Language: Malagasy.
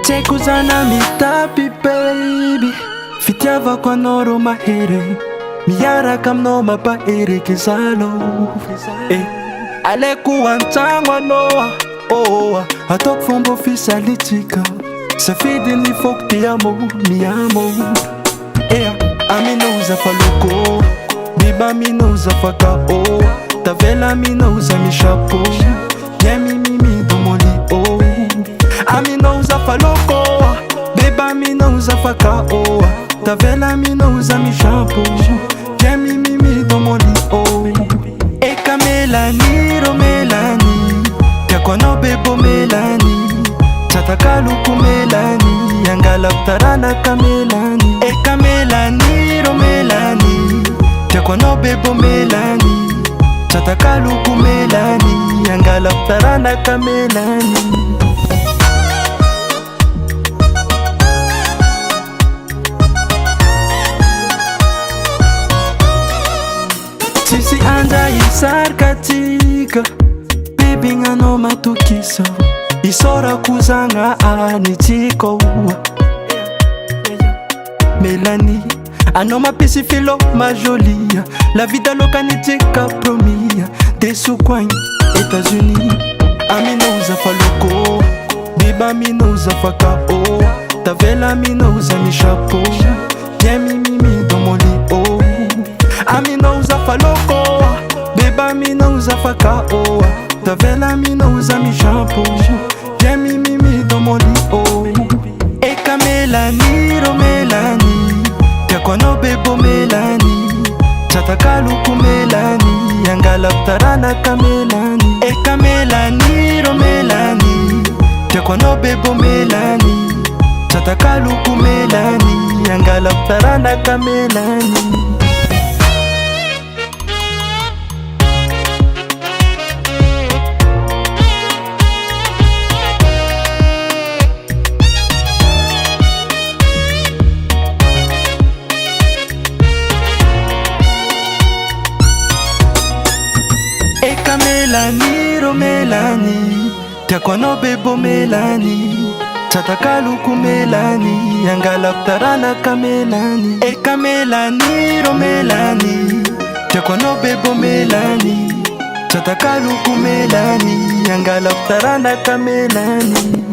Tekuzana mitapi baby Fitiava kwa noro mahere Miara kamno mapaere kizalo Aleku antangwa noa Atok fombo fisa litika Safidi ni fok ti amo, mi amo Aminouza faloko Biba minouza faka Tavela minouza mi chapeau Yemi mimi domoli Aminouza faloko Biba minouza faka Tavela minouza mi chapeau Yemi mimi domoli Eka melani ro melani Kakono bebo melani Chatakaluku melani Yangalap tarana kamelani Eka melani ro melani Kakono bebo melani Chatakaluku melani Yangalap tarana kamelani Sisi anda isar katika Baby ngano matukisa Isora kuzanga anitiko Melanie Ano mapesi filo majolia La vida loca nitika promia Desu kwany Etats-Unis Aminouza faloko Biba minouza faka Tavela minouza mi chapeau Yemi mimi domoli Aminouza faloko Biba minouza faka Tavela minouza mi chapeau Yemi mimi domoli Eka melani ro melani Kakono bebo melani Chatakaluku melani Yangalap tarana kamelani Eka melani ro melani Kakono bebo melani Chatakaluku melani Yangalap tarana kamelani Eka melani ro melani Kakono bebo melani Chatakaluku melani Yangalap tarana kamelani Eka melani ro melani Kakono bebo melani Chatakaluku melani Yangalap tarana kamelani